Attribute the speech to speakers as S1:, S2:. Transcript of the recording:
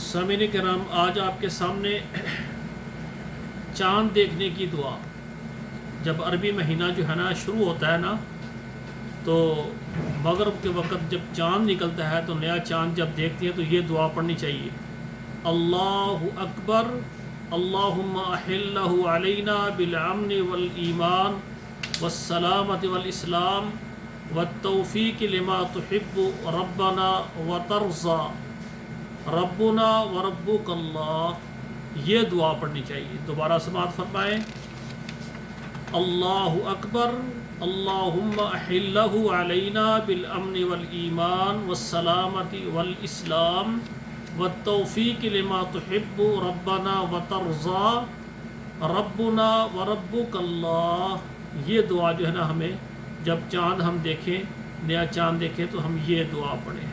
S1: سامعین کرام، آج آپ کے سامنے چاند دیکھنے کی دعا۔ جب عربی مہینہ جو ہے نا شروع ہوتا ہے نا، تو مغرب کے وقت جب چاند نکلتا ہے تو نیا چاند جب دیکھتی ہے تو یہ دعا پڑھنی چاہیے: اللہ اکبر اللہم احلہ علینا بالامن والایمان والسلامۃ والاسلام والتوفیق لما تحب ربنا وترضى ربنا وربک اللہ۔ یہ دعا پڑھنی چاہیے۔ دوبارہ سماعت فرمائیں: اللہ اکبر اللہم احلہ علینا بالامن والایمان والسلامۃ والاسلام والتوفیق لما تحب ربنا وترضى ربنا وربک اللہ۔ یہ دعا جو ہے نا، ہمیں جب چاند ہم دیکھیں، نیا چاند دیکھیں تو ہم یہ دعا پڑھیں۔